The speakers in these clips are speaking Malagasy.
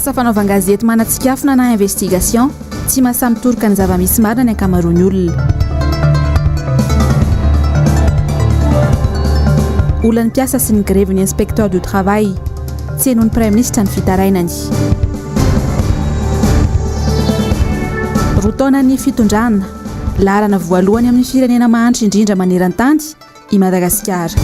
asa fanaovan-gazety manatsikafona na investigation tsy mahasamitoroka ny zava-misy marina ny ankamaroany olona mpiasa sy ny grève ny inspecteur du travail tsy henon'ny prime ministre ny fitarainany. Rotaonan'ny fitondrana lalana voalohany amin'ny firenena mahantra indrindra maneran-tany I Madagasikara.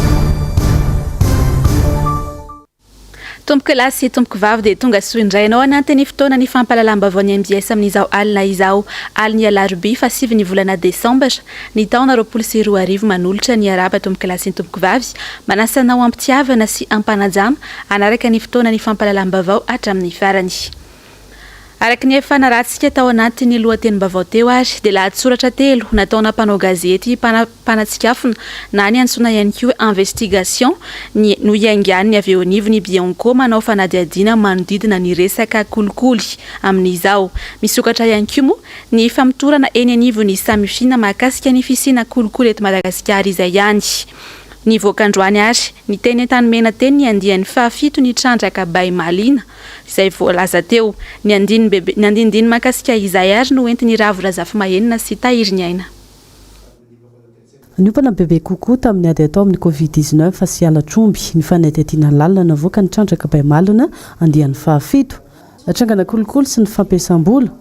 Tomboky lahy sy tomboky vavy dia tonga soa indray ianao anatin'ny fotoanany fampahalalam-baovao ny MBS amin'izao alina izao aliny Alarobia fa 7 ny volana Desambra ny taona 2024 manolotra ny araba tomboky lahy sy tomboky vavy manasanao ampitiavana sy ampanajana anaraka ny fotoanany fampahalalam-baovao hatramin'ny farany. Araka ny efa naratsika tao anatin'ny lohatenim-baovao teo ary dia lahatsoratra telo nataona mpanao gazety mpanatsikafona na ny antsoina ihany koa investigation no iangan'ny avy eo anivony Bianco manao fanadihadiana manodidina ny resaka kolikoly amin'izao. Misokatra ihany koa moa ny famitorana eny anivony samifina mahakasika ny fisina kolikoly eto Madagasikara izay ihany. Ny voakandroany ary ny teny an-tanimena teny ny andian'ny fahafito ny trandraka bay malina izay voalaza teo ny andindiny mahakasika izay ary no entiny ravorazafy mahenina sy tahiriny aina. Niompana bebe kokoa tamin'ny ady atao amin'ny Covid-19 fa sy ala tromby ny fanadihadiana lalina navoaka ny trandraka bay malina andian'ny fahafito. Atrangana kolikoly sy ny fampiasam-bola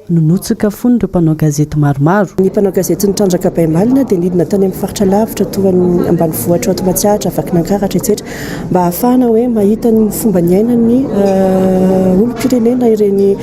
nonotsika fony ireo mpanao gazety maromaro. Ny mpanao gazety ny trandraka bay malina dia nidina tany amin'ny faritra lavitra toa ny ambanivohitra ato Matsiatra Vakinankaratra etc mba ahafahana hoe mahita ny fomba ny ainan'ny olom-pirenena ireny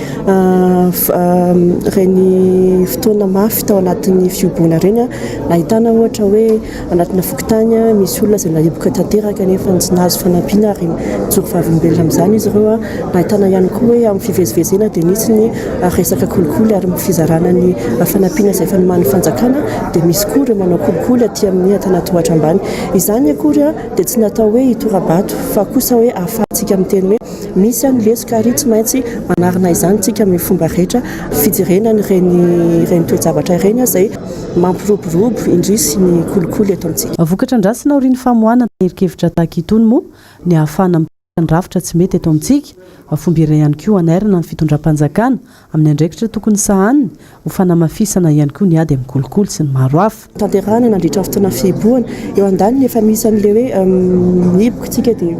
fotoana mafy tao anatin'ny fiobona ireny. Nahitana ohatra hoe anatina fokotany misy olona izay nahiboka tanteraka nefa tsy nahazo fanampiana ary mijoro vavolombelona amin'izany izy ireo. Nahitana ihany koa hoe amin'ny fivezivezena dia nisy ny resaka kolikoly ary fizarana ny fanampiana izay efa nomany fanjakana dia misy koa ireo manao kolikoly aty amin'ny Antanatohatra ambany. Izany akory dia tsy natao hoe hitorabato fa kosa hoe ahafahantsika amin'ny teny hoe misy ny lesika ary tsy maintsy manarina izany tsika amin'ny fomba rehetra fidirenany ireny toejavatra ireny izay mampiroborobo indrisy ny kolikoly eto amintsika. Vokatra andrasina aorian'ny famoahana erikevitra tahaka itony moa ny ahafahana ny rafitra tsy mety eto amintsika fomba iray ihany koa anairana ny fitondram-panjakana amin'ny andraikitra tokony sahaniny ho fanamafisana ihany koa ny ady amin'ny kolikoly sy ny maro hafa. Tanterahana nandritra fotoana fihibohana eo andaniny efa misy an'ilay hoe mihiboka dia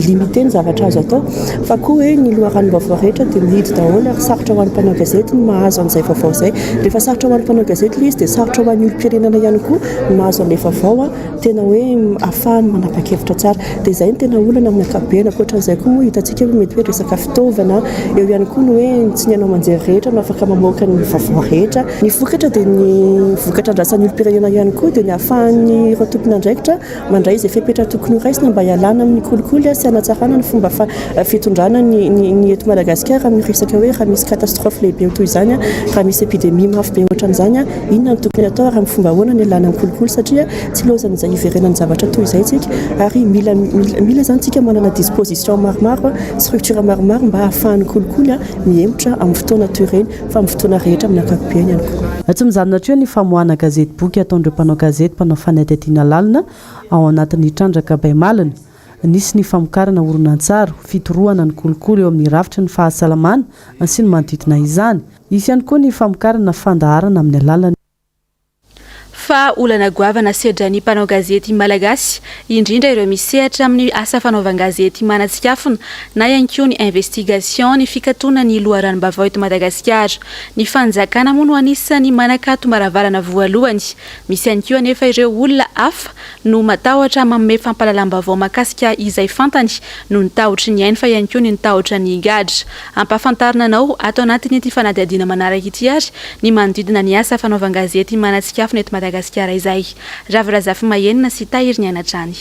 limité ny zavatra azo atao fa koa hoe ny loharano vaovao rehetra dia mihidy daholo ary sarotra ho an'ny mpanao gazety ny mahazo an'izay vaovao izay. Rehefa sarotra ho an'ny mpanao gazety ilay izy dia sarotra ho an'ny olom-pirenena ihany koa ny mahazo an'ilay vaovao tena hoe ahafahany manapa-kevitra tsara. Dia izay ny tena olana amin'ny ankapobeny. Ankoatran'izay koa moa hitantsika hoe mety hoe resaka fitaovana eo ihany koa no hoe tsy ny anao manjery rehetra no afaka mamoaka ny vaovao rehetra. Ny vokatra dia ny vokatra andrasan'ny olom-pirenena ihany koa dia ny ahafahan'ny ireo tompony andraikitra mandray izay fepetra tokony ho raisina mba hialana amin'ny kolikoly sy hanatsarana ny fomba fitondrana ny eto Madagasikara amin'ny resaka hoe raha misy katastrofe lehibe toy izany raha misy epidemia mafy be ohatran'izany inona no tokony atao raha amin'ny fomba ahoana ny alana amin'ny kolikoly satria tsy lozan'izay hiverenany zavatra toy izay tsika ary mila zany tsika manana disposition maromaro structure maromaro mba ahafahan'ny kolikoly mihemotra amin'ny fotoana toy ireny fa amin'ny fotoana rehetra amin'ny ankapobeny ihany koa. Tsy mijanona hatrio ny famoahana gazety boky ataon'ireo mpanao gazety mpanao fanadihadiana lalina ao anatin'ny trandraka bay malina. Nisy ny famokarana horonan-tsary fitorohana ny kolikoly eo amin'ny rafitra ny fahasalamana sy ny manodidina izany. Isy ihany koa ny famokarana fandaharana amin'ny alalany. Fa olana goavana sedran'ny mpanao gazety malagasy indrindra ireo misehatra amin'ny asa fanaovan-gazety manatsikafona na ihany koa ny investigation ny fikatona ny loharanom-baovao eto Madagasikara. Ny fanjakana moa no anisany manakato maravarana voalohany. Misy ihany koa anefa ireo olona hafa no matahotra manome fampahalalam-baovao mahakasika izay fantany no nitahotra ny ainy fa ihany koa ny nitahotra ny gadra. Ampahafantarina anao ato anatin'ity fanadihadiana manaraka ity ary ny manodidina ny asa fanaovan-gazety manatsikafona eto Madagasikara izay ravorazafy mahenina sy tahiriny anatrany.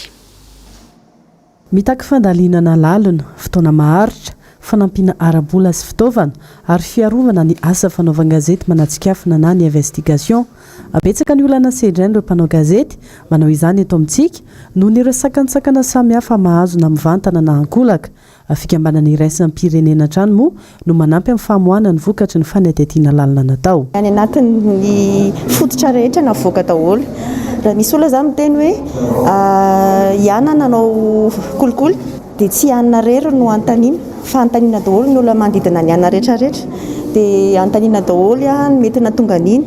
Mitaky fandalinana lalina, fotoana maharitra, fanampiana arabola sy fitaovana ary fiarovana ny asa fanaovan-gazety manatsikafona na ny investigation. Abetsaka ny olana sedrainy ireo mpanao gazety manao izany eto amintsika noho ny ireo sakantsakana samihafa mahazo na mivantana na ankolaka. Fikambanana iraisam-pirenena trano moa no manampy amin'ny famoahana ny vokatry ny fanadihadiana lalina natao. Any anatin'ny fototra rehetra na voaka daholo. Raha misy olona izany miteny hoe iana nanao kolikoly dia tsy ianona rery no antanina fa antanina daholo ny olona manodidina ny ana rehetrarehetra dia antanina daholo mety natonga an'iny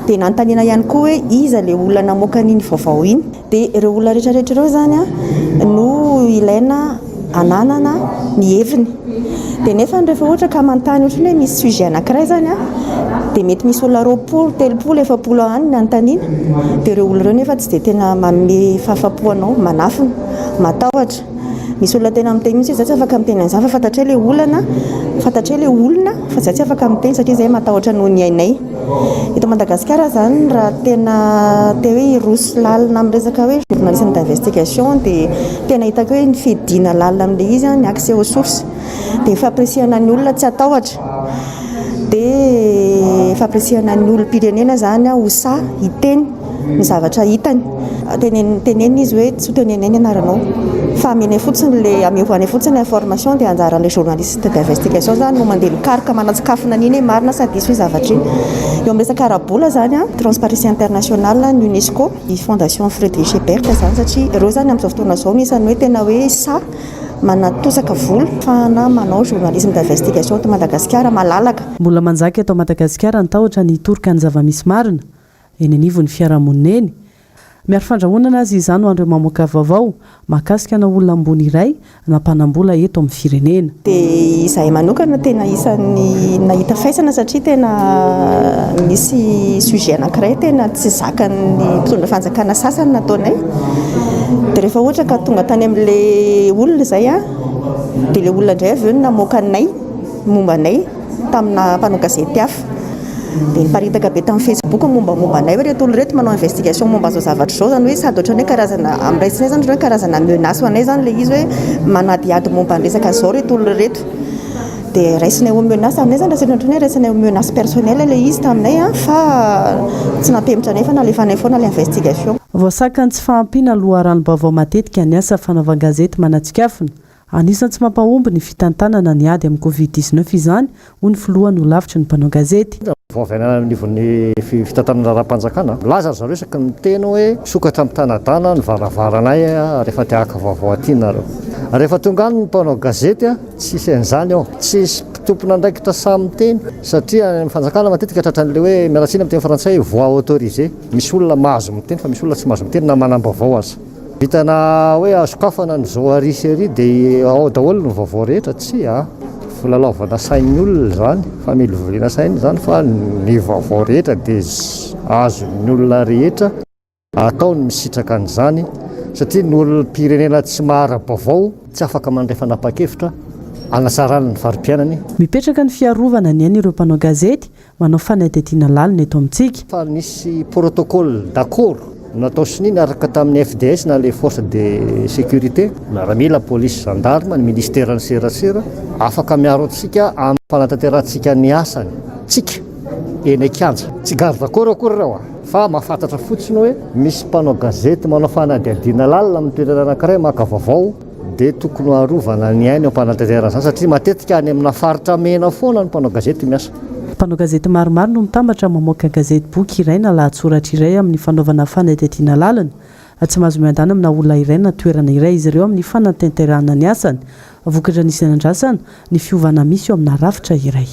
dia nantaniana ihany koa hoe iza ilay olona namoaka an'iny vaovao iny dia ireo olona rehetrarehetra ireo zany no ilaina ananana ny heviny dia nefa rehefa ohatra ka mantany ohatrany hoe misy sujet anankiray zany dia mety misy olona 20, 30, 70 any ny antaniana dia ireo olona ireo nefa tsy dia tena manome fahafapo anao manafina matahotra misy olona tena miteny mihitsy za tsy afaka miteny an'izany fa fantatra ilay olana fa za tsy afaka miteny satria izay matahotra noho ny ainay eto Madagasikara zany raha tena te hoe roso lalina amin'ny resaka hoe journalisme d'investigation dia tena hitako hoe ny fidina lalina amin'ilay izy ny accès aux sources dia fampirisiana ny olona tsy atahotra dia fampirisiana ny olom-pirenena zany ho sa hiteny ny zavatra hitany tenenina izy hoe tsy ho teneneny ianaranao fa amenay fotsiny le amehoany fotsiny information dia anjaran'ilay journaliste d'investigation zany no mandeha mikaroka manatsikafona an'iny hoe marina sady isy hoe zavatra iny eo amin'ny resaka arabola zany transparency internationale ny UNESCO ny fondation Frédéric Ebert zany satria ireo zany amin'izao fotoana izao nisany hoe tena hoe sa manatosaka vola fana manao journalisme d'investigation eto Madagasikara malalaka mbola manjaka eto Madagasikara nitahotra ny toroka ny zava-misy marina eny anivon'ny fiarahamonina eny miaro fandrahonana azy izany ho andreo mamoaka vaovao mahakasika na olona ambony iray nampanambola eto amin'ny firenena dia izahay manokana tena isan'ny nahita faisana satria tena misy sujet anankiray tena tsy zakan'ny mpitondra fanjakana sasany nataonay dia rehefa ohatra ka tonga tany amin'ilay olona izay dia ilay olona indray avy eo namoaka anay momba anay tamina mpanao gazety hafa dia niparitaka be tamin'ny Facebook momba anay hoe reto olona reto manao investigation momba zao zavatra zao zany hoe sady ohatran'ny hoe karazana amin'ny raisiny zany hoe karazana menace ho anay zany ilay izy hoe manadiady momba ny resaka zao reto olona reto dia raisinay ho menace aminay zany raha ohatran'ny hoe raisinay ho menace personnel ilay izy taminay fa tsy nampemitra anay fa nalefanay foana ilay investigation voasakany tsy fahampiana aloha ranom-baovao matetika ny asa fanaovan-gazety manatsikafona anisan'ny tsy mampahomby ny fitantanana ny ady amin'ny Covid-19 izany ho ny filohany ho lavitra ny mpanao gazety vaovainana nivon'ny fitantanana raha-mpanjakana laza zareo isaky miteny hoe sokatra mitanadana ny varavaranay rehefa tiaka vaovao aty nareo rehefa tonga any ny mpanao gazety tsisy an'izany ao tsisy mpitompona ndraikitra samy teny satria ny fanjakana matetika tratran'le hoe mialatsina miteny frantsay voix autorisé misy olona mahazo miteny fa misy olona tsy mahazo miteny na manam-baovao aza vitana hoe azokafana ny zao arisy dia ao daholo ny vaovao rehetra tsy filalaovana sain'ny olona zany fa milovoriana sainy zany fa ny vaovao rehetra dia azo ny olona rehetra atao ny misitraka an'izany satria ny olom-pirenena tsy mahara-baovao tsy afaka mandray fanapa-kevitra anatsarana ny varim-piainany mipetraka ny fiarovana ny ainy ireo mpanao gazety manao fanadihadiana lalina eto amintsika fa nisy protocole d'accord natao sininy araka tamin'ny FDS na le force de sécurité miaramila polisy gendarme ny ministère ny serasera afaka miaro antsika amin'ny fanatanterantsika ny asany tsika eny akanja tsy garde akory reo fa mahafantatra fotsiny hoe misy mpanao gazety manao fanadihadiana lalina amin'ny toerana anankiray maka vaovao dia tokony harovana ny ainy ao mpanantanterana zany satria matetika any amina faritra mena foana ny mpanao gazety miasa mpanao gazety maromaro no mitambatra mamoaka gazety boky iray na lahatsoratra iray amin'ny fanaovana fanadihadiana lalina tsy mahazo miandana amina olona iray na toerana iray izy ireo amin'ny fanatanterahana ny asany vokatra nisy anandrasana ny fiovana misy eo amina rafitra iray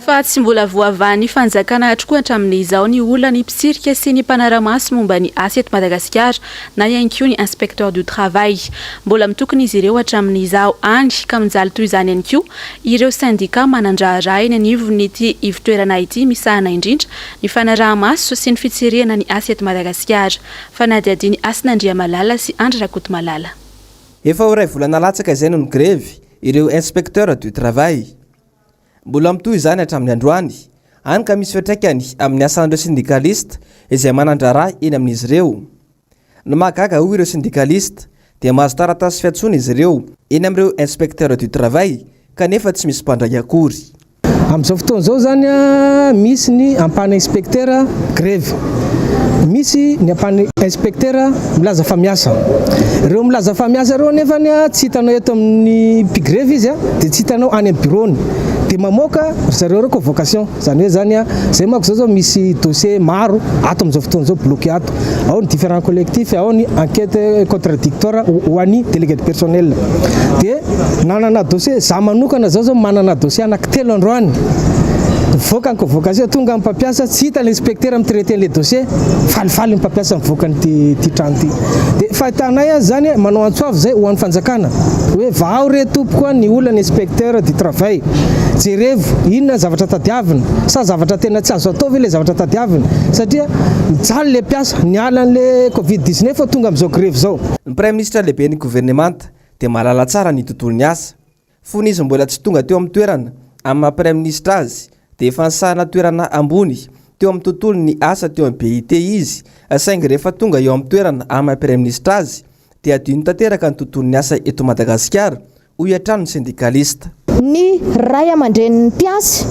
fa tsy mbola voavany fanjakana hatrokoa hatramin'izao ny olona ny mpisirika sy ny mpanaramasy momba ny asa eto Madagasikara na ihany koa ny inspecteur du travail mbola mitokony izy ireo hatramin'izao any ka mijaly toy izany ihany koa ireo syndicat manandraharaha eny anivon'ity ivitoerana ity misahana indrindra ny fanarahamaso sy ny fitsirihana ny asa eto Madagasikara fanadihadiany Asinandriamalala sy Andry Rakotomalala efa ho iray volana latsaka izay no grevy ireo inspecteur du travail mbola mitoy izany hatramin'ny androany any ka misy fiatraikany amin'ny asan'ireo syndicaliste izay manandraraha eny amin'izy ireo ny mahagaga hoy ireo syndicaliste dia mahazo taratasy fiantsona izy ireo eny amin'ireo inspecteur du travail kanefa tsy misy mpandray akory amin'izao fotoana izao zany misy ny ampana inspecteur grève misy ny ampany inspecteur milaza fa miasa. Reo milaza fa miasa reo nefa tsy hitanao eto amin'ny pigrevy izy dia tsy hitanao any amin'ny bureau-ny. Dia mamoaka zareo reo convocation, zany hoe zany zay manko zao misy dossier maro ato amin'izao fotoana zao bloqué ato. Ao ny différents collectifs, ao ny enquête contradictoire ho an'ny délégué de personnel. Dia nanana dossier za manokana zao manana dossier anankitelo androany. Voaka ny convocation tonga amin'ny mpampiasa tsy hita l'inspecteur mitraiter le dossier, falifaly ny mpampiasa mivoaka ny ty trano ty. Dia fahitanay zany manao antsoavy zay ho an'ny fanjakana hoe vao re tompoko ny olana inspecteur du travail. Jerevo inona zavatra tadiavina sa zavatra tena tsy azo atao ve le zavatra tadiavina satria mijaly le mpiasa niala an'le Covid-19 fa tonga amin'izao grève zao. Ny Premier ministre lehibe ny gouvernemanta dia mahalala tsara ny tontolo ny asa. Fony izy mbola tsy tonga teo amin'ny toerana amin'ny maha Premier ministre azy dia efa nisahana toerana ambony teo amin'ny tontolo ny asa teo amin'ny BIT izy, saingy rehefa tonga eo amin'ny toerana amin'ny maha Premier ministre azy dia adino tanteraka ny tontolo ny asa eto Madagasikara ho hiatrano ny syndikalista. Ny ray aman-dren'ny mpiasa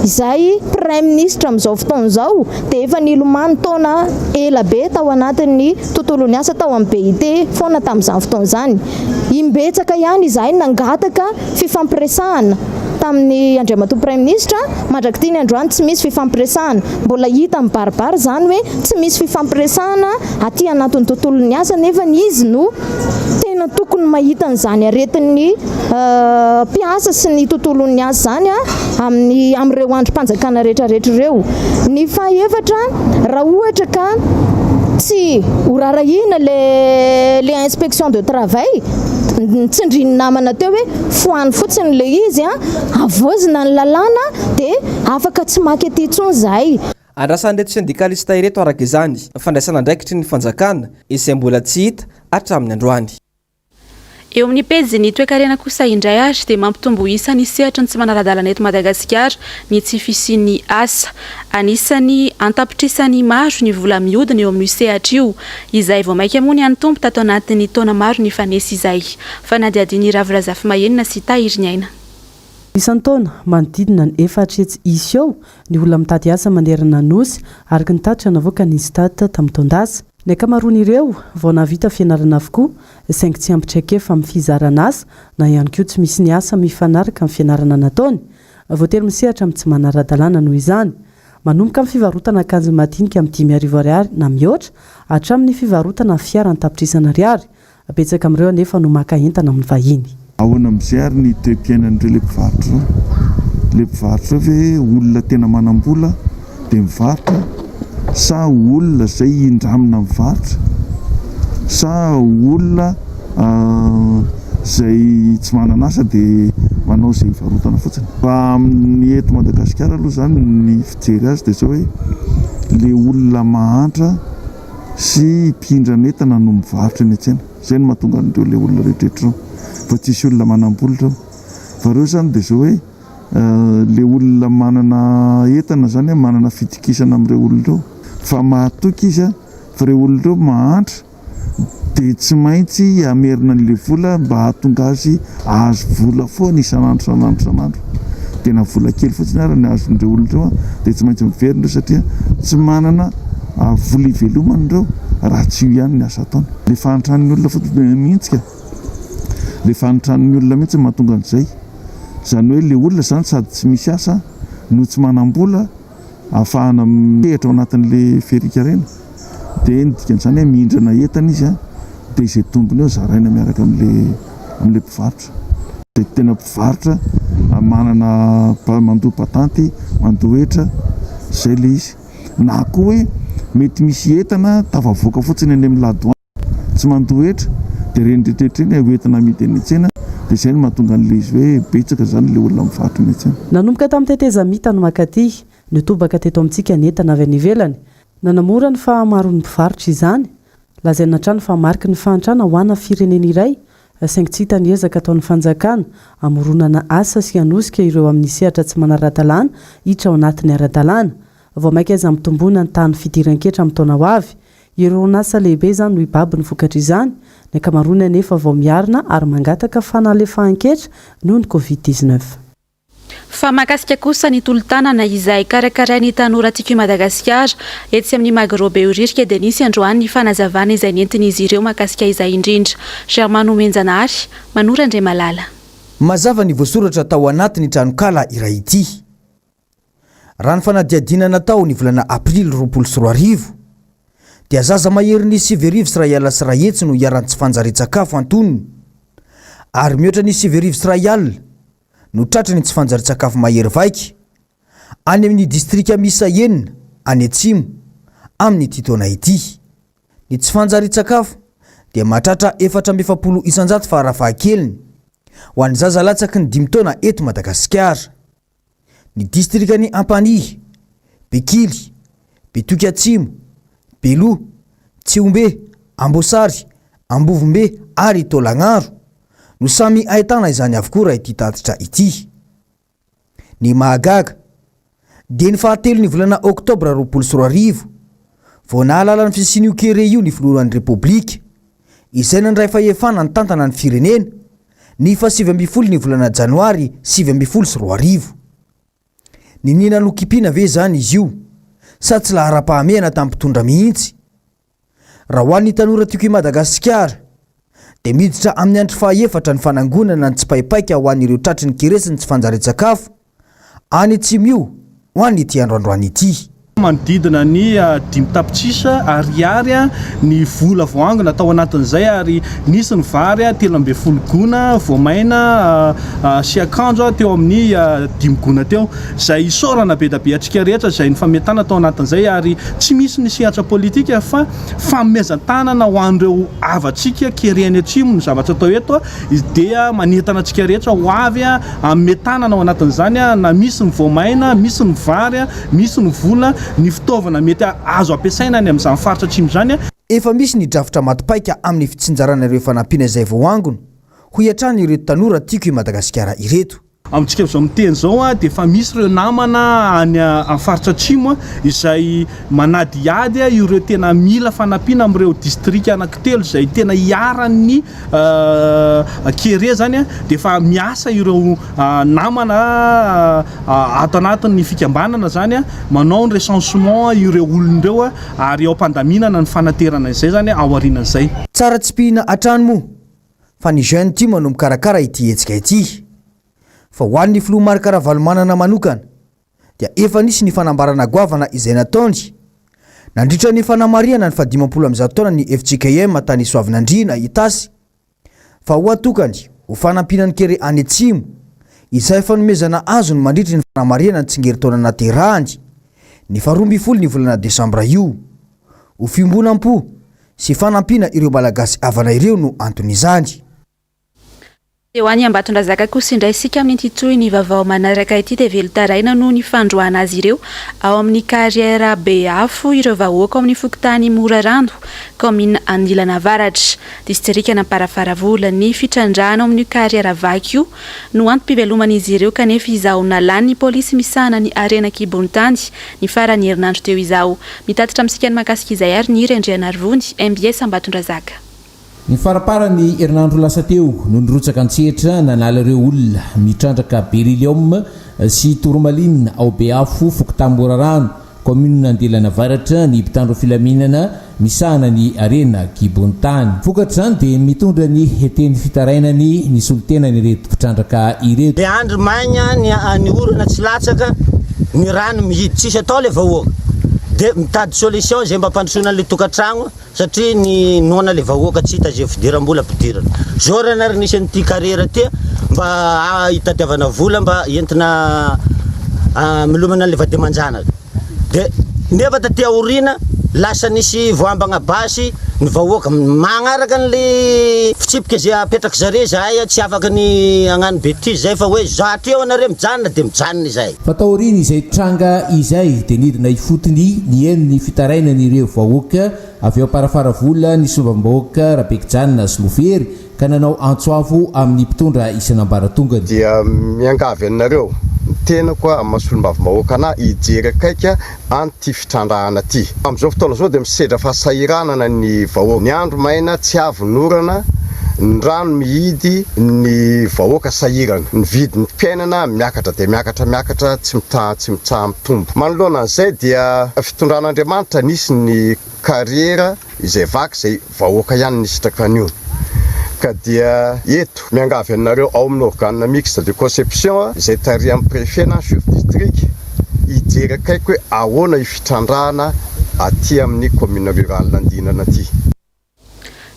izay Prime Ministre amin'izao fotoana izao dia efa nilomano taona ela be tao anatin'ny tontolon'ny asa tao amin'ny BIT foana tamin'izany fotoana izany. Imbetsaka ihany izahay nangataka fifampiresahana tamin'ny andriamatoa Prime Ministre mandrakity ny androany tsy misy fifampiresahana. Mbola hita amin'ny baribary zany hoe tsy misy fifampiresahana aty anatin'ny tontolon'ny asa nefa izy no tena tokony mahita an'izany aretin'ny mpiasa sy ny tontolon'ny asa zany amin'ireo androm-panjakana rehetrarehetra ireo. Ny fahaefatra raha ohatra ka tsy horarahina le inspection de travail nitsindriny namana teo hoe foany fotsiny le izy avozina ny lalàna dia afaka tsy maky aty intsony zahay. Andrasan'ireto syndikalista ireto araka izany fandraisana andraikitry ny fanjakana izay mbola tsy hita hatramin'ny androany. Eo amin'ny pejy ny toe-karena kosa indray ary dia mampitombo isany sehatra ny tsy manara-dalana eto Madagasikara ny tsy fisian'ny asa. Anisany antapitrisany maro ny vola mihodina eo amin'ny sehatra io izay vao maika moa ny antompo tato anatin'ny taona maro ny fanesy izay. Fanadiadiny Ravirazafy Mahenina sy Tahiry Nyaina. Isan'ny taona manodidina ny 4 hetsy isa eo ny olona mitady asa manerana NOSY araka ny tatitra navoaka ny stat tamin'ny taondasa. Ny ankamaroan'ireo vao nahavita fianarana avokoa saingy tsy ampitraikefa amin'ny fizarana asa na ihany koa tsy misy ny asa mifanaraka amin'ny fianarana nataony. Voatery misehatra amin'ny tsy manara-dalàna noho izany. Manomboka amin'ny fivarotana akanjo madinika amin'ny 5,000 ariary na mihoatra hatramin'ny fivarotana fiara ny ariary. Betsaka amin'ireo anefa no maka entana amin'ny vahiny. Ahoana amin'izay ary ny toe-piainan'ireo le mpivarotra. Le mpivarotra ve olona tena manam-bola dia mivarotra sa olona zay indramina mivarotra sa olona zay tsy manana asa dia manao zay varotana fotsiny. Fa amin'ny eto Madagasikara aloha zany ny fijery azy dia zao hoe le olona mahantra sy mpindrana entana no mivarotra ny an-tsena. Zay no mahatonga an'ireo le olona rehetrarehetra fa tsisy olona manam-bola reo. Fa reo zany dia zao hoe le olona manana entana zany manana fitokisana amin'ireo olona reo. Fa mahatoky izy fa ireo olona reo mahantra dia tsy maintsy amerina an'le vola mba hahatonga azy azo vola foana isan'andro. Tena vola kely fotsiny ary ny azon'ireo olona reo dia tsy maintsy miverina reo satria tsy manana vola ivelomana reo raha tsy io ihany ny asa ataony. Le fanitran'ny olona fotsiny mihitsy le fanitran'ny olona mihitsy mahatonga an'izay. Zany hoe le olona zany sady tsy misy asa no tsy manam-bola ahafahana mihehatra ao anatin'le ferikarena dia dikan'izany mihindrana entana izy dia izay tombony eo zaraina miaraka amin'le mpivarotra. Dia tena mpivarotra manana mandoa patanty mandoetra zay le izy. Na koa hoe mety misy entana tafavoaka fotsiny any amin'ny ladoany tsy mandoetra dia reny rehetrarehetra eny entana amidy eny an-tsena dia izay no mahatonga an'le izy hoe betsaka zany le olona mivarotra eny an-tsena. Nanomboka tamin'ny tetezamita no makaty ny tobaka teto amintsika ny entana avy any ivelany. Nanamora ny fahamaron'ny mpivarotra izany. Lazaina hatrany fa mariky ny fahantrana ho ana firenena iray saingy tsy hita ny ezaka ataon'ny fanjakana amoronana asa sy hanosika ireo amin'ny sehatra tsy manara-dalàna hitra ao anatin'ny ara-dalàna. Vao maika aiza mitombona ny tany fidiran-ketra amin'ny taona ho avy. Ireo nasa lehibe zany no hibaby ny vokatra izany. Ny ankamaroany anefa vao miarina ary mangataka fanalefahan-ketra noho ny Covid-19. Fa makasika kosa ny tolo-tanana izay karakarain'ny tanora tiako i Madagasikara etsy amin'ny Magrobe Oririka dia nisy androany ny fanazavana izay nentin'izy ireo makasika izay indrindra. Germano Menjanary, Manora Andre Malala. Mazava ny voasoratra tao anatin'ny tranokala iray ity. Raha ny fanadihadiana natao ny volana Aprily 2024 dia zaza mahery ny 7,000 sy ray hetsy no iaran'ny tsy fanjari-tsakafo antonony ary mihoatra ny 7,000 sy no tratra ny tsy fanjari-tsakafo mahery vaika any amin'ny distrika misa enina any Atsimo amin'ny titona ity. Ny tsy fanjari-tsakafo dia mahatratra 470 isanjato farafahakeliny ho an'ny zaza latsaky ny 5 taona eto Madagasikara. Ny distrika ny Ampani, Bekily, Betoky Atsimo, Belo, Tsiombe, Ambosary, Ambovombe ary Tolagnaro no samy ahitana izany avokoa ity tatitra ity. Ny Mahagaga dia ny fahatelo ny volana Oktobra 2024 vao nahalala ny fisian'io kere io ny filohan'ny Repoblika izay nandray fahefana ny tantana ny firenena ny fa 7 ny volana Janoary 2024. Ny nina lokipina ve zany izy io sa tsy lahara-pahamehana tampitondra mihitsy? Raha ho an'ny tanora tiako i Madagasikara dia miditra amin'ny andro faha-efatra ny fanangonana ny tsy paipaika ho an'ireo tratry ny keresy ny tsy fanjari-tsakafo any Atsimo io ho an'ny ity androandroany ity. Manodidina ny 5 tapitrisa ariary ny vola voango natao anatin'izay ary nisy ny vary 13 gona voamaina sy akanjo teo amin'ny 5 gona teo izay isorana be da be atsika rehetra izay ny fametana tao anatin'izay ary tsy misy ny sehatra politika fa famezan-tanana ho an'ireo avatsika kereny Atsimo ny zavatra atao eto dia manentana atsika rehetra ho avy ametanana ao anatin'izany na misy ny voamaina, misy ny vary, misy ny vola ny fitaovana mety azo ampiasaina any amin'izany faritra Atsimo zany. Efa misy ny drafitra matipaika amin'ny fitsinjarana ireo fanampiana izay voangona ho iatrany ireto tanora tiako i Madagasikara ireto. Amintsika izao miteny zao dia efa misy ireo namana any amin'ny faritra Atsimo izay manadiady ireo tena mila fanampiana amin'ireo distrika anankitelo izay tena iaran'ny kere zany dia efa miasa ireo namana ato anatin'ny fikambanana zany manao ny recensement ireo olon'ireo ary ao am-pandaminana ny fanaterana izay zany ao aorianan'izay. Tsara tsy pihina atrano moa fa ny jeune ty manao mikarakara ity hetsika ity. Fa ho an'ny filoha marikaravalo manana manokana dia efa nisy ny fanambarana goavana izay nataony nandritra ny fanamariana ny 15 taona ny FJKM tany Soavinandriana Itasy fa ho atokany ho fanampinany kere any Atsimo izay fanomezana azo ny mandritra ny fanamariana ny tsingery taona naterahany ny 12 ny volana Desambra io ho fimbonam-po sy fanampina ireo malagasy avana ireo no anton'izany. Eo any Ambatondrazaka kosa indray sika amin'ny titoy ny vaovao manaraka ity dia velotaraina no ny fandroana azy ireo ao amin'ny kariera be afo ireo vahoaka ao amin'ny fokotany Morarando, commune Andilana Avaratra, distrika Namparafaravola ny fitrandrana ao amin'ny kariera vaky io no antom-piveloman'izy ireo kanefa izao nalany ny polisy misana ny arena Kibontany ny farany herinandro teo izao. Mitatitra amintsika ny makasika izay ary ny Rendrianarivony MBS Ambatondrazaka. Ny farapara ny herinandro lasa teo no nirotsaka antsehatra nanala ireo olona mitrandraka Berilium sy Toromalinina ao Beafo Fokotamborarano commune Andelana Avaratra ny mpitandro filaminana misahana ny arena Kibontany. Vokatra zany dia mitondra ny heteny fitarainany ny solitenany ireto mpitrandraka ireto. Dia andro maigna ny orana tsy latsaka ny rano mihidy tsisy atao le vahoaka dia mitady solution zay mba mpandrosoana le tokantragno satria ny nona le vahoaka tsy hita zay fidiram-bola ampidirana. Zao raha nary nisy an'ity karera ty mba hitadiavana vola mba entina milomana le vademanjanaka. Dia nefa taty aoriana lasa nisy voambagna basy ny vahoaka magnaraka an'le fitsipika zay apetraka zare zahay tsy afaka ny agnano bêtise zay fa hoe zatreo anareo mijanona dia mijanona izay. Fa taoriana izay tranga izay dia nidina ifotony ny eno ny fitarainany ireo vahoaka avy ao Parafaravola ny sovambahoaka Rabekijanona sy Lofery ka nanao antsoavo amin'ny mpitondra isanambaratongany. Dia miangavy anareo tena koa masolom-bavim-bahoaka ana hijery akaika anty fitrandrahana ty. Amin'izao fotoana zao dia misedra fahasahiranana ny vahoaka. Ny andro maina tsy avy norana ny rano mihidy ny vahoaka sahirana ny vidin'ny mpiainana miakatra dia miakatra tsy mitsaha mitombo manoloana an'izay dia fitondran'Andriamanitra nisy ny kariera izay vaky izay vahoaka ihany nisitraka an'io ka dia eto miangavy anareo ao amin'ny organe mixte de conception izay taria amin'ny préfet na chef district hijery akaiky hoe ahoana ifitrandrana aty amin'ny commune rurale Andinana aty.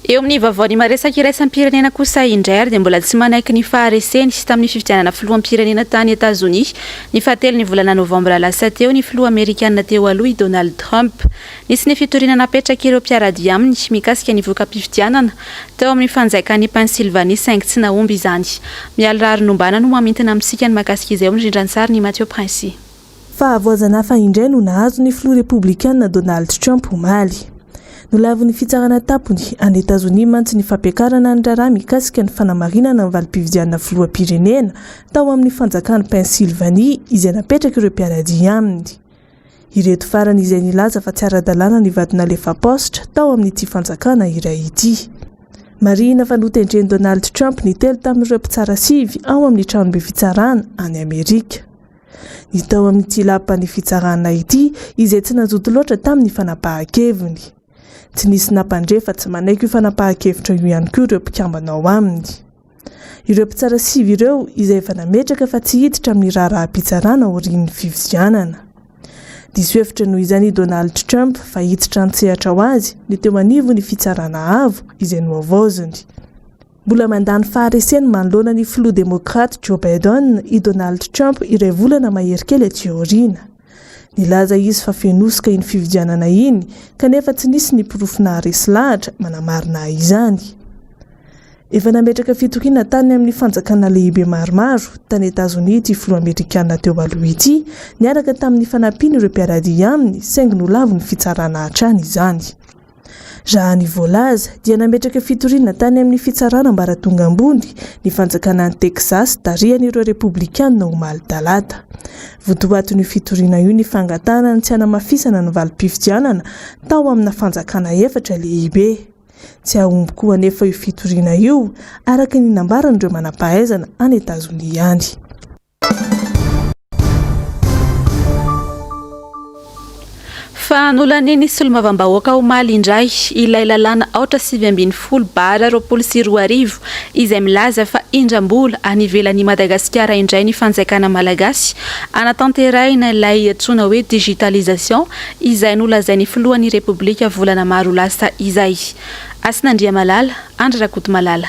Eo amin'ny vaovao maresaka iraisam-pirenena kosa indray ary dia mbola tsy manaiky ny fahareseny sy tamin'ny fifidianana filoham-pirenena tany États-Unis ny fahatelo ny volana novambra lasa teo ny filoha amerikanina teo aloha Donald Trump nisy ny fitorinana napetraka ireo mpiaradia aminy mikasika ny voka-pifidianana teo amin'ny fanjaikany Pennsylvanie saingy tsy naomby izany. Mialy raharonombana no mamintana amintsika ny makasika izay amin'ny rindran-tsary ny Mathieu Prince. Fahavoazana hafa indray no nahazo ny filoha republikanina Donald Trump omaly. Nolavy fitsarana tapony any États-Unis mantsy ny fampiakarana ny raharaha mikasika ny fanamarinana ny valim-pifidianana filoham-pirenena tao amin'ny fanjakana Pennsylvanie izay napetraka ireo mpiaradia aminy. Ireto farany izay nilaza fa tsy ara-dalàna ny vadina lefa-positra tao amin'ity fanjakana iray ity. Marina fa notendreny Donald Trump ny telo tamin'ireo mpitsara sivy ao amin'ny tranobe fitsarana any Amerika. Ny tao amin'ity lapan'ny fitsarana ity izay tsy nazoto loatra tamin'ny fanapahan-keviny. Tsy nisy nampandrefa tsy manaiky io fanapahan-kevitra io ihany koa ireo mpikambana ao aminy. Ireo mpitsara sivy ireo izay efa nametraka fa tsy hiditra amin'ny raharaha-pitsarana aorian'ny fifidianana. Diso hevitra noho izany Donald Trump fa hiditra an-tsehatra ho azy ny teo anivo ny fitsarana avo izay noavaoziny. Mbola mandany fahareseny manoloana ny filoha demokrata Joe Biden i Donald Trump iray volana mahery kely aty aoriana. Nilaza izy fa fenosoka iny fifidianana iny kanefa tsy nisy ny porofona haresy lahatra manamarina izany. Efa nametraka fitokiana tany amin'ny fanjakana lehibe maromaro tany États-Unis ity filoha amerikanina teo aloha ity niaraka tamin'ny fanampiana ireo mpiaradia aminy saingy nolavy ny fitsarana hatrany izany. Raha ny voalaza dia nametraka fitoriana tany amin'ny fitsarana ambaratonga ambony ny fanjakana ny Texas tarihan'ireo republikanina omaly talata. Votoatin'io fitoriana io ny fangatana ny tsy hanamafisana ny valim-pifidianana tao amina fanjakana efatra lehibe. Tsy ahomby koa anefa io fitoriana io araka ny nambaran'ireo manam-pahaizana any États-Unis ihany. Fa nolaniny solomavambahoaka omaly indray ilay lalàna aotra 720 bara roapolo sy roa arivo izay milaza fa indrambola any ivelan'ny Madagasikara indray ny fanjaikana malagasy anatanterahina ilay antsoina hoe digitalisation izay nolazain'ny filohan'ny repoblika volana maro lasa izay. Asinandria malala Andry Rakoto malala.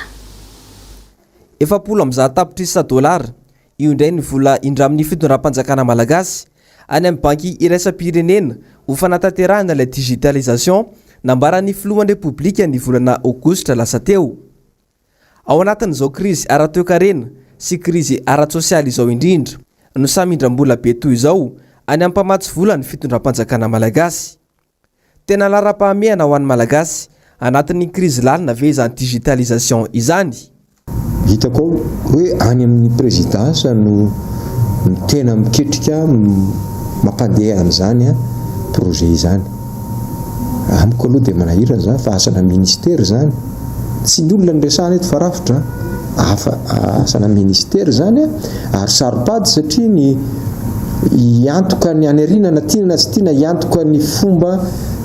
$100 io indray ny vola indra amin'ny fitondram-panjakana malagasy any amin'ny banky iraisam-pirenena ho fanatanterahana ilay digitalisation nambaran'ny filohan'ny repoblika ny volana aogositra lasa teo. Ao anatin'izao krizy ara-toe-karena sy krizy ara-tsosialy izao indrindra no samy indram-bola be toy izao any amin'ny mpamatsy vola ny fitondram-panjakana malagasy. Tena lara-pahamehana ho an'ny malagasy anatin'ny krizy lalina ve izany digitalisation izany. Hitako hoe any amin'ny présidence no tena miketrika mampandeha an'izany projet izany. Amiko aloha dia manahirana zany fa asana ministère zany. Tsy ny olona nyresahana eto farafitra asana ministère zany ary saripady satria ny iantoka ny aneriana na tiana na tsy tiana iantoka ny fomba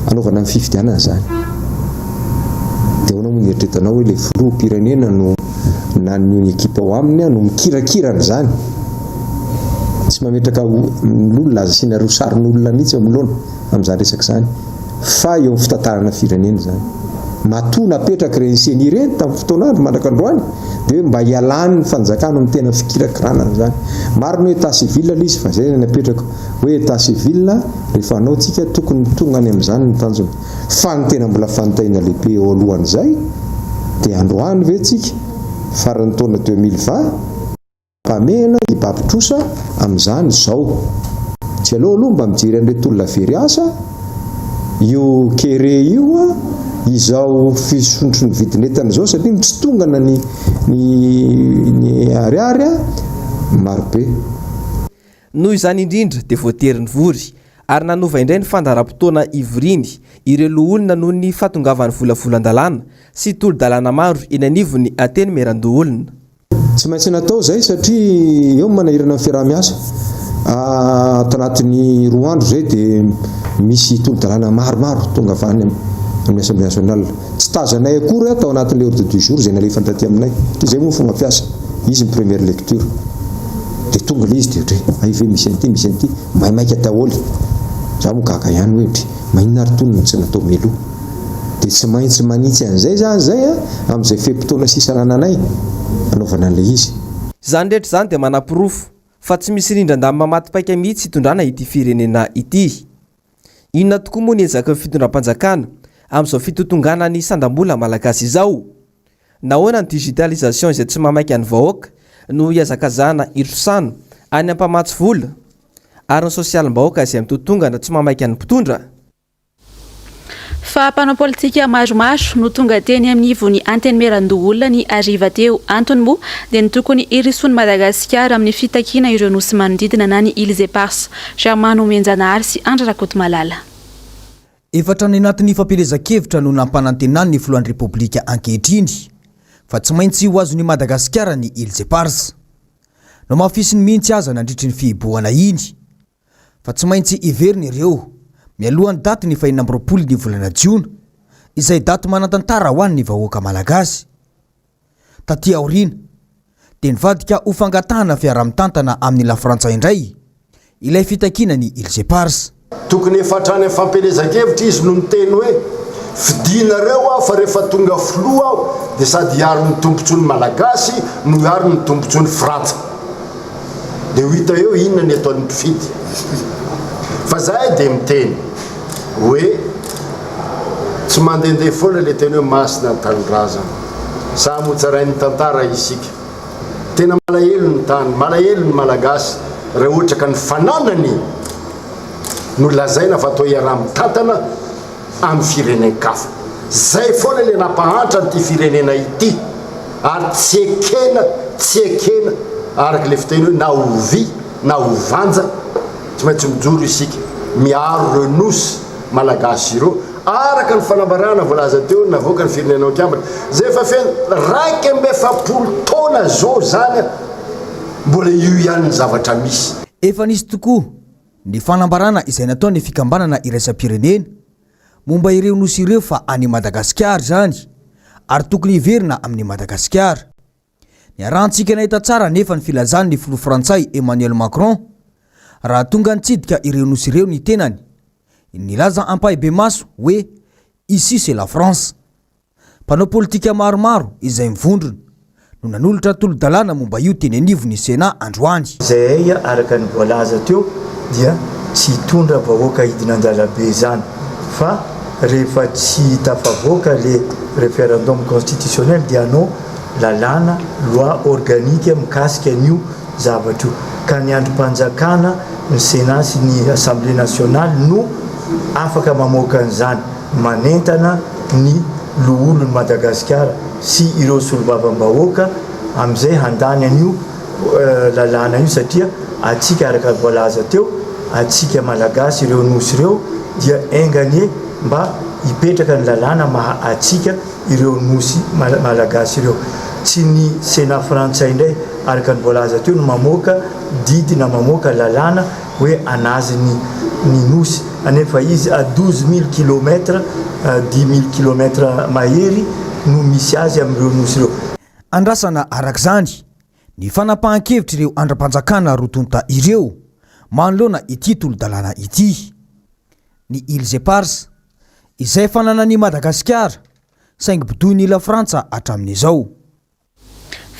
anaovana amin'ny fifidianana zany. Dia hoana moa nieritretanao hoe ilay filoham-pirenena no na ny ekipa ao aminy no mikirakirana zany. Tsy mametraka n'olona aza sina roa sarin'olona mihitsy amin'oloana amin'izany resaka izany fa eo amin'ny fitantarana firenena zany. Matoa napetraka reny ireny tamin'ny fotoanandro mandrakandroany dia hoe mba hialany ny fanjakana ny tena fikirakirana zany. Maro ny état civil izy fa zay napetraka hoe état civil rehefa anao tsika tokony tonga any amin'izany ny tanjony. Fa ny tena mbola fanontaniana lehibe eo alohan'izay dia androany ve tsika faran'ny taona 2020 mpamehana hibapitrosa amin'izany izao. Tsy aloha mba mijery an'ireto olona very asa io kere io izao fisontro ny vidinetana izao satria tsy tongana ny ariary marobe. Noho izany indrindra dia voatery ny vory ary nanova indray ny fandaram-potoana ivoriny ireo loholona noho ny fahatongavan'ny volavolan-dalàna sy tolo-dalàna maro eny anivony ateny meran-doholona. Tsy maintsy natao zay satria eo manahirana amin'ny fiaraha-miasa. Ato anatin'ny 2 andro zay dia misy tolo-dalàna maromaro tonga avany amin'ny Assemblée nationale. Tsy tazanay akory atao anatin'ilay ordre du jour zay nalefany taty aminay. Zay moa fomba fiasa. Izy ny première lecture. Dia tonga ilay izy dia ohatra ay ve misy an'ity maimaika daholo. Za moa gaga ihany hoe ohatra maninona ary tonony tsy natao meloa. Dia tsy maintsy manitsy an'izay zany zay amin'izay fe-potoana sisa ananay anaovana an'ilay izy. Zany rehetra zany dia manam-pirofo fa tsy misy rindran-damy mamaty-paika mihitsy hitondrana ity firenena ity. Inona tokoa moa ny ezaka ny fitondram-panjakana amin'izao fitotongana ny sandam-bola malagasy izao? Nahoana ny digitalisation izay tsy mamaika ny vahoaka no hiazakazahana irosano any ampamatsy vola ary ny sosialim-bahoaka izay mitotongana tsy mamaika ny mpitondra? Fa mpanao politika maromaro no tonga teny amin'ny ivony anteny meran-doholona ny ariva teo. Antony moa dia ny tokony irisoan'i Madagasikara amin'ny fitakiana ireo nosy manodidina na ny îles éparses. Mbs sy Andrarakoto Malala. Efatra ny anatin'ny fampielezan-kevitra no nampanantenany ny filohan'ny repoblika ankehitriny fa tsy maintsy ho azon'i Madagasikara ny îles éparses. No mafisiny mihitsy aza nandritry ny fihibohana iny fa tsy maintsy iveriny ireo mialohan'ny daty ny 24 ny volana Jiona izay daty manatantara ho an'ny vahoaka malagasy. Taty aoriana dia nivadika ho fangatahana fiara-mitantana amin'ny la Frantsa indray ilay fitakiana ny îles éparses. Tokony efatrany amin'ny fampielezan-kevitra izy no miteny hoe fidinareo aho fa rehefa tonga filoha aho dia sady hiaro ny tompontsony malagasy no hiaro ny tompontsony Frantsa. Dia ho hita eo inona ny ataon'ny mpifidy. Fa zahay dia miteny hoe tsy mandehandeha foana ilay teny hoe masina ny tanindrazana. Sa motsarain'ny tantara isika. Tena malahelo ny tany, malahelo ny malagasy raha ohatra ka ny fananany no lazaina fa atao iaraha-mitantana amin'ny firenenen-kafa. Zay foana ilay nampahantra n'ity firenena ity ary tsy ekena araka ilay fiteny hoe na ovy na ovanja tsy maintsy mijoro isika miaro ireo nosy malagasy ireo araka ny fanambarana voalaza teo navoaka ny firenena kambatra. Zay fa feno 170 taona zao zany mbola io ihany ny zavatra misy. Efa nisy tokoa ny fanambarana izay nataony fikambanana iraisam-pirenena momba ireo nosy ireo fa any Madagasikara zany ary tokony hiverina amin'ny Madagasikara. Ny arantsika nahita tsara nefa ny filazan'ny filoha Frantsay Emmanuel Macron raha tonga nitsidika ireo nosy ireo ny tenany nilaza ampahibe maso hoe ici c'est la France. Mpanao politika maromaro izay mivondrona no nanolotra tolo-dalàna momba io teny anivon'ny Sénat androany. Zay araka ny voalaza teo dia tsy hitondra vahoaka hidinandalabe zany fa rehefa tsy tafavoaka le référendum constitutionnel dia anao lalàna loi organique mikasika an'io zavatra io ka ny androm-panjakana ny Sénat sy ny Assemblée nationale no afaka mamoaka an'izany manentana ny loholon'ny Madagasikara sy ireo solombavambahoaka amin'izay handany an'io lalàna io satria atsika araka voalaza teo atsika malagasy ireo nosy ireo dia enganie mba hipetraka ny lalàna maha atsika ireo nosy malagasy ireo. Tsy ny Sénat frantsay indray araka ny voalaza teo no mamoaka didina mamoaka lalàna hoe anazy ny nosy anefa izy a 12 000 km 10 000 km mahery no misy azy amin'ireo nosy ireo. Andrasana arak'izany ny fanapahan-kevitra ireo andram-panjakana rotonta ireo manoloana ity tolo-dalàna ity. Ny îles éparses izay fananan'i Madagasikara saingy bodoiny la Frantsa hatramin'izao.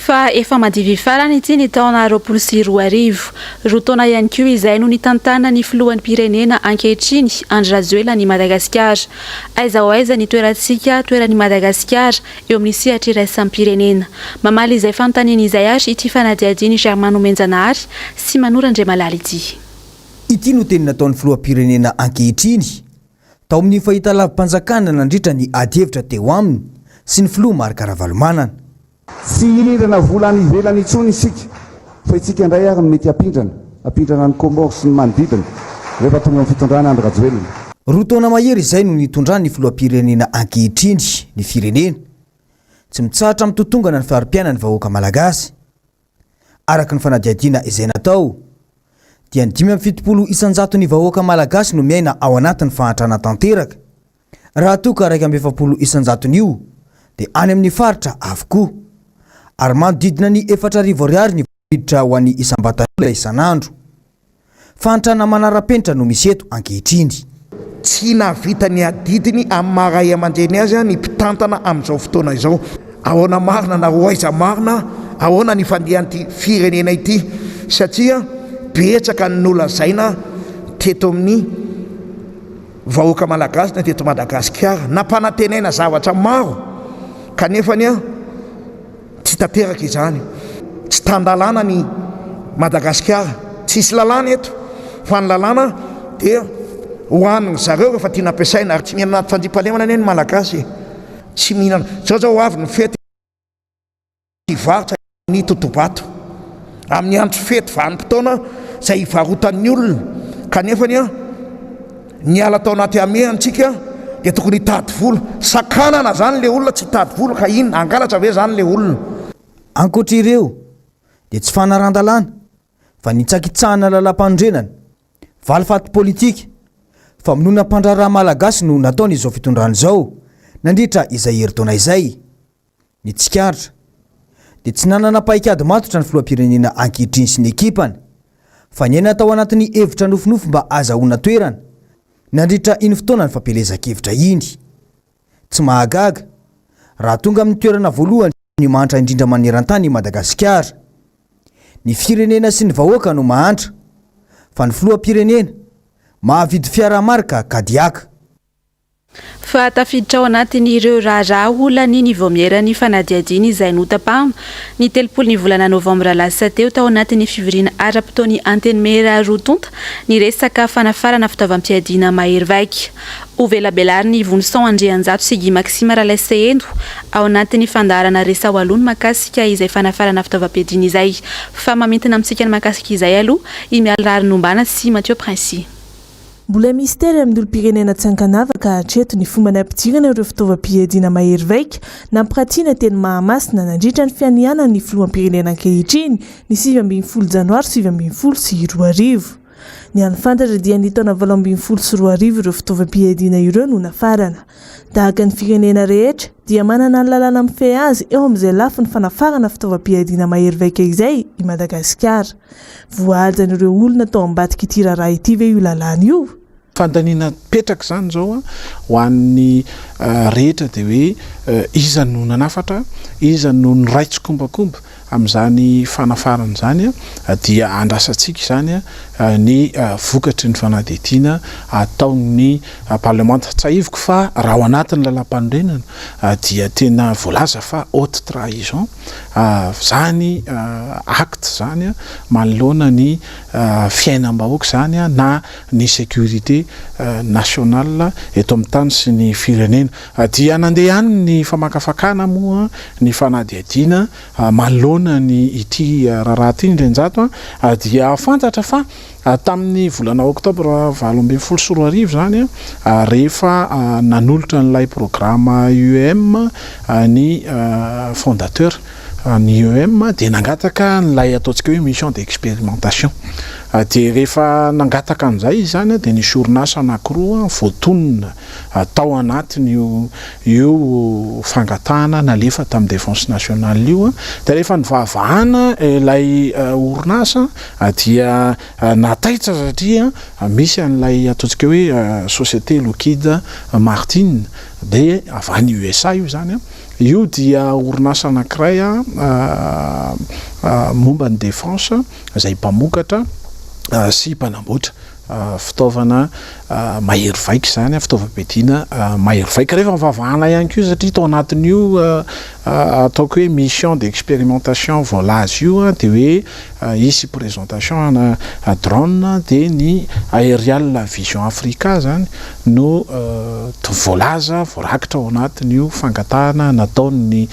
Fa efa madivy farany ity ny taona 2024 roa taona ihany koa izay no nitantana ny filohan'ny pirenena ankehitriny Andry Rajoelina ny Madagasikara. Aiza ho aiza ny toerantsika toeran'ny Madagasikara eo amin'ny sehatra iraisam-pirenena. Mamaly izay fanontaniana izay ary ity fanadihadiany Mbs Alarobia sy Manorandre Malala ity. Ity no teny nataon'ny filoham-pirenena ankehitriny tao amin'ny fahitalavim-panjakana nandritra ny adihevitra teo aminy sy ny filoha Marc Ravalomanana. Tsy hirirana volany ivelany intsony isika fa itsika indray ary mety apindrana ny Comores sy ny manodidina rehefa tonga amin'ny fitondrana andro rajoelona. Roa taona mahery izay no nitondra ny filoam-pirenena ankehitriny ny firenena tsy mitsahatra amin'ny totongana ny fahari-piaina ny vahoaka malagasy. Araka ny fanadiadiana izay natao dia ny 570 isanjato ny vahoaka malagasy no miaina ao anatin'ny fahantrana tanteraka. Raha toka 170 isanjaton'io dia any amin'ny faritra avokoa ary manodidina ny 4,000 ariary ny viditra ho an'ny isam-batan'olona isan'andro. Fahantrana manara-penitra no misy eto ankehitriny. Tsy navita ny adidiny amin'ny maray aman-dreny azy ny mpitantana amin'izao fotoana izao. Ahoana marina na hoaiza marina, ahoana ny fandehan'ity firenena ity satria betsaka ny nolazaina teto amin'ny vahoaka malagasy na teto Madagasikara nampanatenaina zavatra maro kanefa ny tsy tanteraka izany. Tsy tandalana ny Madagasikara, tsisy lalàna eto fa ny lalàna dia hoaniny zareo rehefa tiana ampiasaina ary tsy mihinana anaty fandriampahalemana anie ny malagasy. Tsy mihinana zao avy ny fety varotra ny totobato amin'ny andro fety vanim-potoana izay hivarotan'ny olona kanefa ny ala tao anaty amehantsika dia tokony hitady vola. Sakanana zany le olona tsy hitady vola ka inona angalatra ve zany le olona. Ankoatra ireo dia tsy fanaran-dalàna fa nitsakitsahana lalam-pandrenana valifaty politika famonona mpandraraha malagasy no nataony izao fitondrana izao nandritra izay herintaona izay. Ny tsikaritra dia tsy nanana paikady matotra ny filoam-pirenena ankehitriny sy ny ekipany fa ny aina tao anatin'ny hevitra nofinofy mba azahoana toerana nandritra iny fotoana ny fampelezan-kevitra iny. Tsy mahagaga raha tonga amin'ny toerana voalohany ny mahantra indrindra maneran-tany i Madagasikara. Ny firenena sy ny vahoaka no mahantra fa ny filoam-pirenena mahavidy fiaramarika kadiaka. Fa tafiditra ao anatin'ireo raharaha olany ny voamierany fanadiadiana izay notapahana ny 30 ny volana novambra lasa teo tao anatin'ny fivoriana ara-potoany anteny mera rotonta ny resaka fanafarana fitaovam-piadiana mahery vaika. Ovelabelariny Vonson Andrianjato sy Guy Maxime Ralaseendo ao anatin'ny fandarana resao alony makasika izay fanafarana fitaovam-piadiana izay. Fa mamintina amintsika ny makasika izay aloha i mialrary nombana sy Mathieu Princy. Mbola mistera amin'ny olom-pirenena Tsanganava ka hatreto ny fomba nampidirana ireo fitaovam-piadiana mahery vaika nampirantiana teny Mahamasina nandritra ny fianiana ny filoham-pirenena ankehitriny ny 20 janoary 2012. Ny any fantatra dia ny taona 2012 ireo fitaovam-piadiana ireo no nafarana. Tahaka ny firenena rehetra dia manana ny lalàna mifehy azy eo amin'izay lafy ny fanafarana fitaovam-piadiana mahery vaika izay i Madagasikara. Voahajan'ireo olona tao ambadika ity raharaha ity ve io lalàna io? Fandaniana petraka zany zao ho an'ny rehetra dia hoe iza no nanafatra, iza no niraitsokombakomba amin'izany fanafarana zany dia andrasantsika zany ny vokatry ny fanadihadiana ataon'ny parlement. Tsahiviko fa raha ao anatin'ny lalam-pandrenana dia tena voalaza fa haute trahison zany acte zany manoloana ny fiainam-bahoaka zany na ny sécurité nationale eto amin'ny tany sy ny firenena. Dia nandeha any ny famakafakana moa ny fanadihadiana manoloana ny ity raharaha ity indrenjato dia fantatra fa tamin'ny volana oktobra 2012 zany rehefa nanolotra n'ilay programme UEM ny fondateur ny UEM dia nangataka n'ilay ataontsika hoe mission d'expérimentation. Dia rehefa nangataka an'izay zany dia ny orinasa anankiroa voatonona tao anatiny io fangatahana nalefa tamin'ny défense nationale io. Dia rehefa nivavahana ilay orinasa dia nataitra satria misy an'ilay ataontsika hoe société Lockheed Martin dia avy any USA io zany io dia orinasa anankiray momba ny défense izay mpamokatra sy mpanamboatra fitaovana mahery vaika zany fitaovam-piadiana mahery vaika. Rehefa mivavahana ihany koa satria tao anatin'io ataoko hoe mission d'expérimentation voalazy io dia hoe isy présentation na drone dia ny aérial vision africa zany no voalaza voarakitra ao anatin'io fangatahana nataony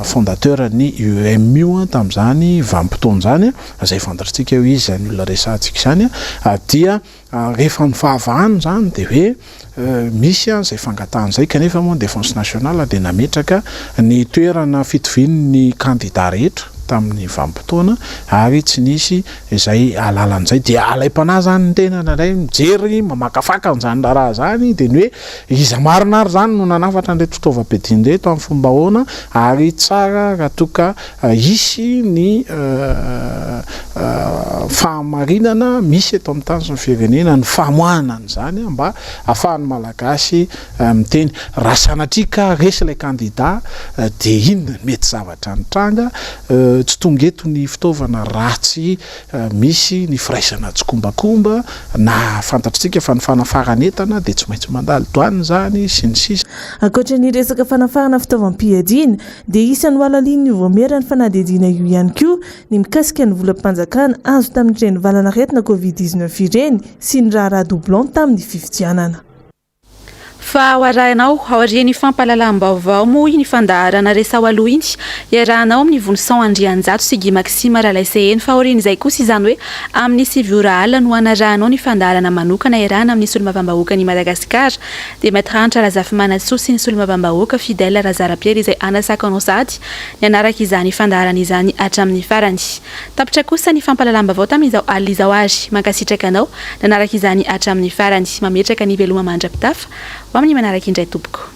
fondateur ny UMU tamin'izany vanim-potoana zany zay fantatritsika eo izy zany olona resantsika zany dia rehefa nifavahany zany dia hoe misy zay fangatahana zay kanefa moa défense nationale dia nametraka ny toerana fitovin'ny candidat rehetra tamin'ny vanim-potoana ary tsy nisy izay alalan'izay dia alaim-panahy zany ny tena nalay mijery mamakafaka an'izany raha zany dia ny hoe iza marinary zany no nanafatra an'ilay fitaovam-piadiana reto amin'ny fomba ahoana ary tsara raha toka isy ny fahamarinana misy eto amin'ny tany sy ny firenena ny famoahana an'izany mba ahafahan'ny malagasy miteny raha sanatrika resy ilay candidat dia inona mety zavatra nitranga tsy tonga eto ny fitaovana ratsy misy ny firaisana tsokombakomba na fantatritsika fa ny fanafaranetana dia tsy maintsy mandalo toaniny zany sy ny sisa. Ankoatra ny resaka fanafarana fitaovam-piadiana dia isan'ny oalaliny voamerany fanadihadiana io ihany koa ny mikasika ny volam-panjakana azo tamin'ireny valana retina covid-19 ireny sy ny raharaha doublon tamin'ny fifidianana. Fa hoarahinao aorian'ny fampahalalam-baovao moa ny fandaharana resao aloha iny iarahanao amin'ny vonison Andrianjato sy Guy Maxime Ralaiseheny fa aorian'izay kosa izany hoe amin'ny sivora alina no anarahanao ny fandaharana manokana iarahana amin'ny solombavambahoaka ny Madagasikara dia Maître Antra Razafimana Soa sy ny solombavambahoaka Fidèle Razarapiera izay anasakanao sady ny anaraka izany fandaharana izany hatramin'ny farany. Tapitra kosa ny fampahalalam-baovao tamin'izao alina izao ary mankasitraka anao nanaraka izany hatramin'ny farany mametraka ny veloma mandrapitafa amin'ny manaraka indray tompoko.